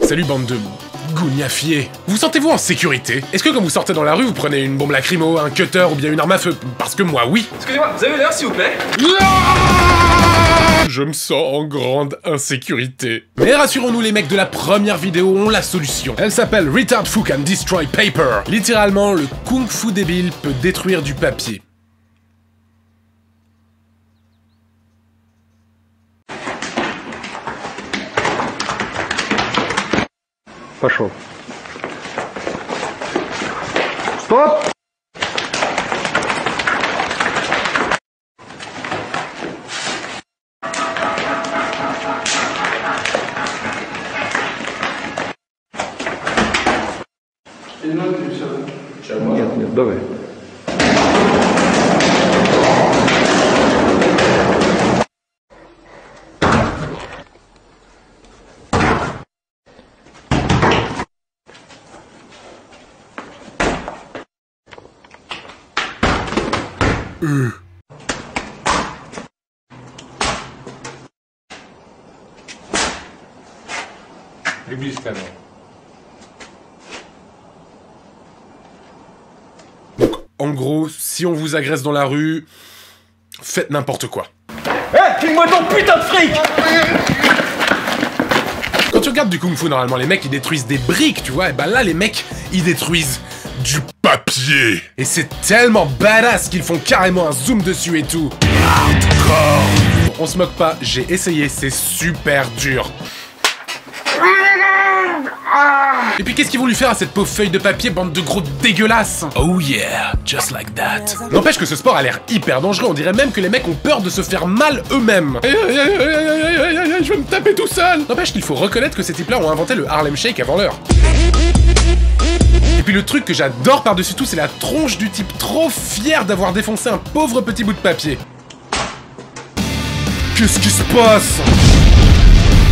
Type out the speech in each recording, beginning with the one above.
Salut bande de gougnafiers. Vous sentez-vous en sécurité? Est-ce que quand vous sortez dans la rue, vous prenez une bombe lacrymo, un cutter ou bien une arme à feu? Parce que moi, oui. Excusez-moi, vous avez l'heure s'il vous plaît? Je me sens en grande insécurité. Mais rassurons-nous, les mecs de la première vidéo ont la solution. Elle s'appelle Retard Fu Can Destroy Paper. Littéralement, le kung fu débile peut détruire du papier. Пошел. Стоп! Нет, нет, давай. Приблизь камеру. Donc, en gros, si on vous agresse dans la rue, faites n'importe quoi. Eh, file-moi ton putain de fric! Quand tu regardes du kung-fu, normalement, les mecs, ils détruisent des briques, tu vois, et bah là, les mecs, ils détruisent du papier. Et c'est tellement badass qu'ils font carrément un zoom dessus et tout. Hardcore. On se moque pas, j'ai essayé, c'est super dur. Et puis qu'est-ce qu'ils vont lui faire à cette pauvre feuille de papier, bande de gros dégueulasses? Oh yeah, just like that. N'empêche que ce sport a l'air hyper dangereux, on dirait même que les mecs ont peur de se faire mal eux-mêmes. Je vais me taper tout seul. N'empêche qu'il faut reconnaître que ces types-là ont inventé le Harlem Shake avant l'heure. Et puis le truc que j'adore par-dessus tout, c'est la tronche du type trop fier d'avoir défoncé un pauvre petit bout de papier. Qu'est-ce qui se passe?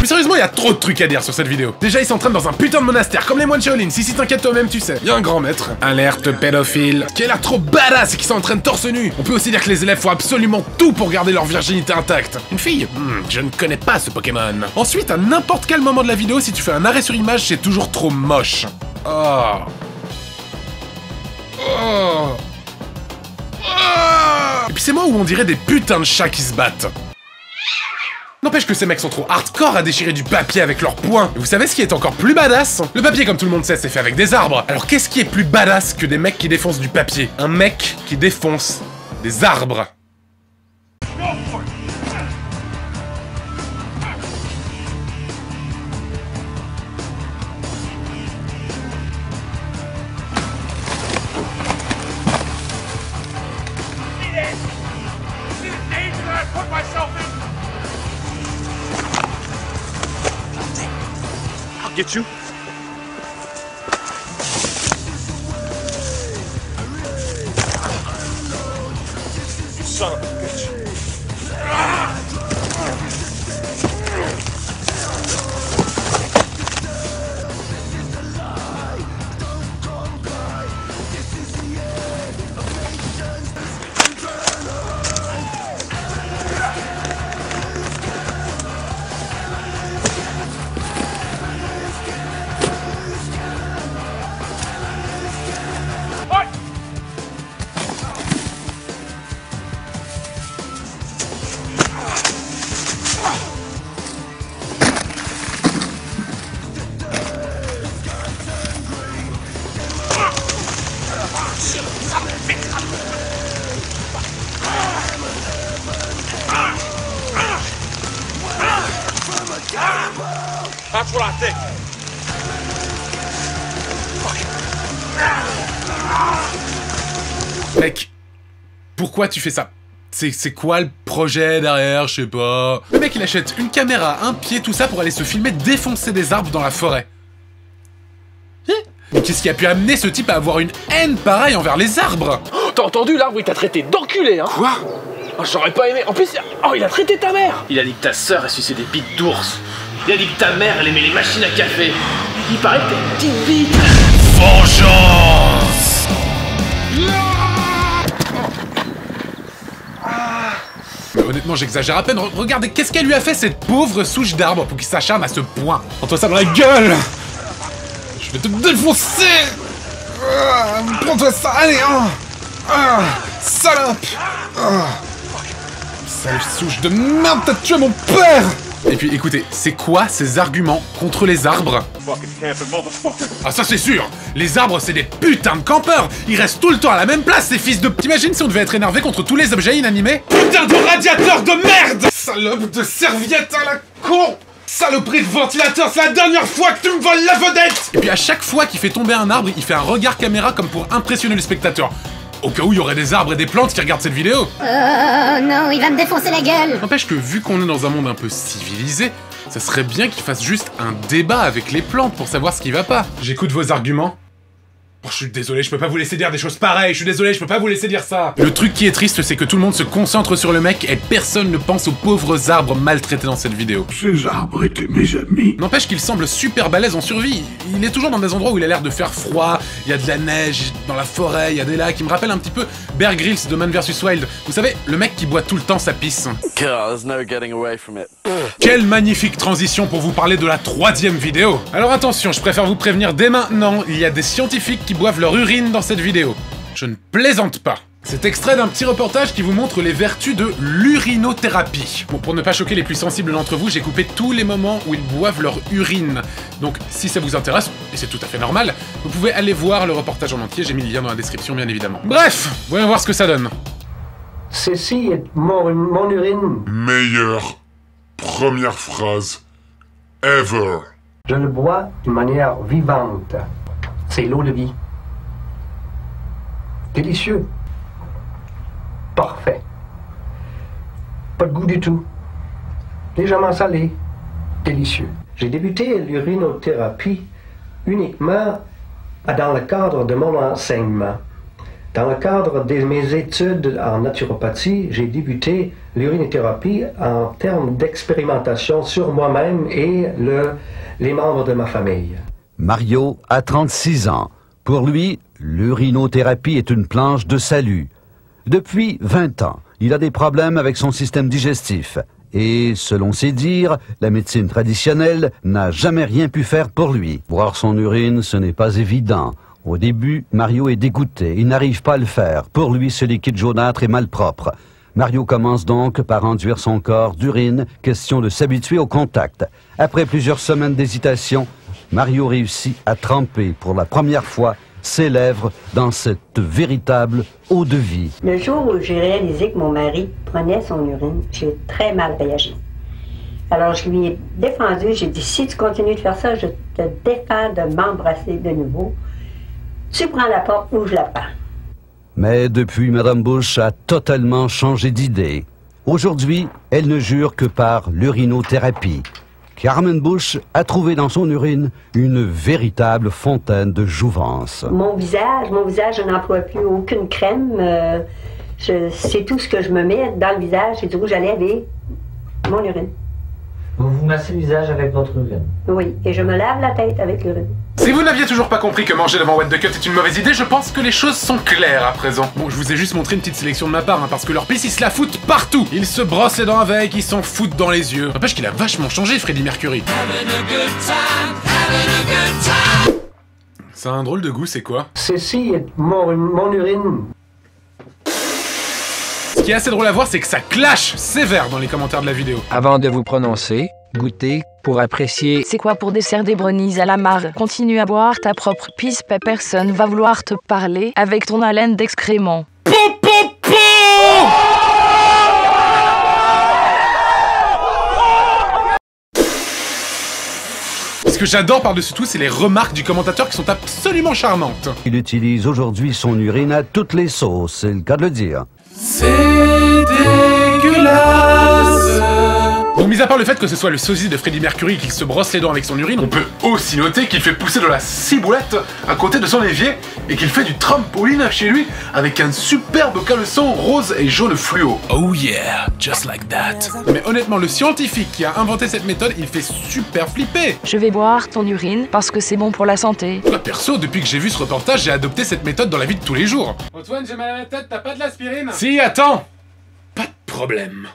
Mais sérieusement, il y a trop de trucs à dire sur cette vidéo. Déjà, ils s'entraînent dans un putain de monastère, comme les moines Shaolin. Si t'inquiète toi-même, tu sais. Il y a un grand maître. Alerte pédophile. Qui a l'air trop badass et qui s'entraîne torse nu. On peut aussi dire que les élèves font absolument tout pour garder leur virginité intacte. Une fille? Je ne connais pas ce Pokémon. Ensuite, à n'importe quel moment de la vidéo, si tu fais un arrêt sur image, c'est toujours trop moche. Oh. Oh. Oh. Et puis c'est moi où on dirait des putains de chats qui se battent. N'empêche que ces mecs sont trop hardcore à déchirer du papier avec leurs poings. Et vous savez ce qui est encore plus badass? Le papier, comme tout le monde sait, c'est fait avec des arbres. Alors qu'est-ce qui est plus badass que des mecs qui défoncent du papier? Un mec qui défonce des arbres. Get you. You son of a bitch. That's what I think. Mec, pourquoi tu fais ça? C'est quoi le projet derrière? Je sais pas. Le mec il achète une caméra, un pied, tout ça pour aller se filmer défoncer des arbres dans la forêt. Mais qu'est-ce qui a pu amener ce type à avoir une haine pareille envers les arbres? Oh, t'as entendu, l'arbre il t'a traité d'enculé, hein? Quoi? Oh, j'aurais pas aimé. En plus, oh, il a traité ta mère. Il a dit que ta sœur a sucé des bites d'ours. Il a dit que ta mère elle aimait les machines à café. Il paraît que t'es une petite bite. Vengeance! Mais honnêtement, j'exagère à peine. Regardez, qu'est-ce qu'elle lui a fait, cette pauvre souche d'arbre, pour qu'il s'acharne à ce point? Prends-toi ça dans la gueule! Je vais te défoncer. Prends-toi ça, allez, salope. Sale souche de merde, t'as tué mon père. Et puis écoutez, c'est quoi ces arguments contre les arbres? Ah ça c'est sûr. Les arbres c'est des putains de campeurs. Ils restent tout le temps à la même place, ces fils de... T'imagines si on devait être énervé contre tous les objets inanimés? Putain de radiateur de merde. Salope de serviette à la con. Saloperie de ventilateur, c'est la dernière fois que tu me voles la vedette. Et puis à chaque fois qu'il fait tomber un arbre, il fait un regard caméra comme pour impressionner le spectateur. Au cas où il y aurait des arbres et des plantes qui regardent cette vidéo. Oh non, il va me défoncer la gueule. N'empêche que vu qu'on est dans un monde un peu civilisé, ça serait bien qu'il fasse juste un débat avec les plantes pour savoir ce qui va pas. J'écoute vos arguments. Oh, je suis désolé, je peux pas vous laisser dire des choses pareilles, je suis désolé, je peux pas vous laisser dire ça. Le truc qui est triste, c'est que tout le monde se concentre sur le mec et personne ne pense aux pauvres arbres maltraités dans cette vidéo. Ces arbres étaient mes amis. N'empêche qu'il semble super balèze en survie. Il est toujours dans des endroits où il a l'air de faire froid, il y a de la neige, dans la forêt, il y a des lacs, il me rappelle un petit peu Bear Grylls de Man vs Wild. Vous savez, le mec qui boit tout le temps sa pisse. There's no getting away from it. Quelle magnifique transition pour vous parler de la 3e vidéo. Alors attention, je préfère vous prévenir dès maintenant, il y a des scientifiques qui boivent leur urine dans cette vidéo. Je ne plaisante pas. C'est extrait d'un petit reportage qui vous montre les vertus de l'urinothérapie. Bon, pour ne pas choquer les plus sensibles d'entre vous, j'ai coupé tous les moments où ils boivent leur urine. Donc, si ça vous intéresse, et c'est tout à fait normal, vous pouvez aller voir le reportage en entier, j'ai mis le lien dans la description bien évidemment. Bref, voyons voir ce que ça donne. Ceci est mon urine. Meilleure première phrase ever. Je le bois d'une manière vivante. C'est l'eau de vie. Délicieux. Parfait. Pas de goût du tout. Légèrement salé. Délicieux. J'ai débuté l'urinothérapie uniquement dans le cadre de mon enseignement. Dans le cadre de mes études en naturopathie, j'ai débuté l'urinothérapie en termes d'expérimentation sur moi-même et les membres de ma famille. Mario a 36 ans. Pour lui, l'urinothérapie est une planche de salut. Depuis 20 ans, il a des problèmes avec son système digestif. Et, selon ses dires, la médecine traditionnelle n'a jamais rien pu faire pour lui. Boire son urine, ce n'est pas évident. Au début, Mario est dégoûté. Il n'arrive pas à le faire. Pour lui, ce liquide jaunâtre est malpropre. Mario commence donc par enduire son corps d'urine, question de s'habituer au contact. Après plusieurs semaines d'hésitation, Mario réussit à tremper pour la première fois ses lèvres dans cette véritable eau de vie. Le jour où j'ai réalisé que mon mari prenait son urine, j'ai très mal réagi. Alors je lui ai défendu, j'ai dit, si tu continues de faire ça, je te défends de m'embrasser de nouveau. Tu prends la porte ou je la prends. Mais depuis, Mme Bush a totalement changé d'idée. Aujourd'hui, elle ne jure que par l'urinothérapie. Carmen Bush a trouvé dans son urine une véritable fontaine de jouvence. Mon visage, je n'emploie plus aucune crème. C'est tout ce que je me mets dans le visage et du rouge à lèvres et mon urine. Vous vous massez le visage avec votre urine? Oui, et je me lave la tête avec l'urine. Si vous n'aviez toujours pas compris que manger devant What the Cut est une mauvaise idée, je pense que les choses sont claires à présent. Bon, je vous ai juste montré une petite sélection de ma part, parce que leur pisse, ils se la foutent partout. Ils se brossent les dents avec, ils s'en foutent dans les yeux. N'empêche qu'il a vachement changé, Freddie Mercury. Ça a un drôle de goût, c'est quoi? Ceci est mon urine. Ce qui est assez drôle à voir, c'est que ça clash sévère dans les commentaires de la vidéo. Avant de vous prononcer, goûtez pour apprécier. C'est quoi pour dessert des brownies à la marre? Continue à boire ta propre pisse, personne va vouloir te parler avec ton haleine d'excréments. Ce que j'adore par-dessus tout, c'est les remarques du commentateur qui sont absolument charmantes. Il utilise aujourd'hui son urine à toutes les sauces, c'est le cas de le dire. C'est dégueulasse. Donc, mis à part le fait que ce soit le sosie de Freddie Mercury qui se brosse les dents avec son urine, on peut aussi noter qu'il fait pousser de la ciboulette à côté de son évier et qu'il fait du trampoline chez lui avec un superbe caleçon rose et jaune fluo. Oh yeah, just like that. Mais honnêtement, le scientifique qui a inventé cette méthode, il fait super flipper. Je vais boire ton urine parce que c'est bon pour la santé. Moi, perso, depuis que j'ai vu ce reportage, j'ai adopté cette méthode dans la vie de tous les jours. Antoine, j'ai mal à la tête, t'as pas de l'aspirine? Si, attends. Pas de problème.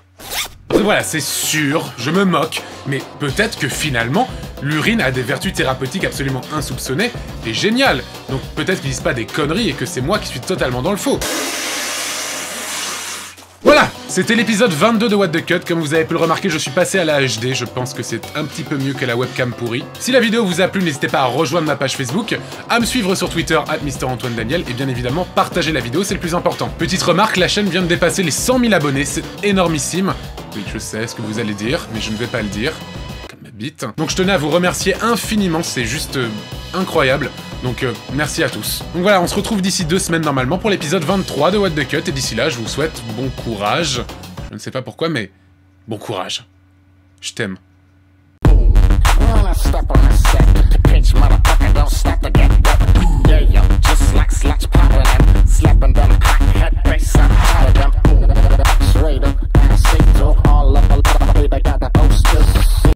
Après voilà, c'est sûr, je me moque, mais peut-être que finalement, L'urine a des vertus thérapeutiques absolument insoupçonnées et géniales. Donc peut-être qu'ils disent pas des conneries et que c'est moi qui suis totalement dans le faux. Voilà, c'était l'épisode 22 de What the Cut. Comme vous avez pu le remarquer, je suis passé à la HD. Je pense que c'est un petit peu mieux que la webcam pourrie. Si la vidéo vous a plu, n'hésitez pas à rejoindre ma page Facebook, à me suivre sur Twitter @MrAntoineDaniel et bien évidemment partager la vidéo, c'est le plus important. Petite remarque, la chaîne vient de dépasser les 100 000 abonnés, c'est énormissime. Oui, je sais ce que vous allez dire, mais je ne vais pas le dire. Comme ma bite. Donc je tenais à vous remercier infiniment, c'est juste incroyable. Donc merci à tous. Donc voilà, on se retrouve d'ici 2 semaines normalement pour l'épisode 23 de What the Cut, et d'ici là, je vous souhaite bon courage. Je ne sais pas pourquoi, mais bon courage. Je t'aime. Straight up, I see through all of the baby got the post.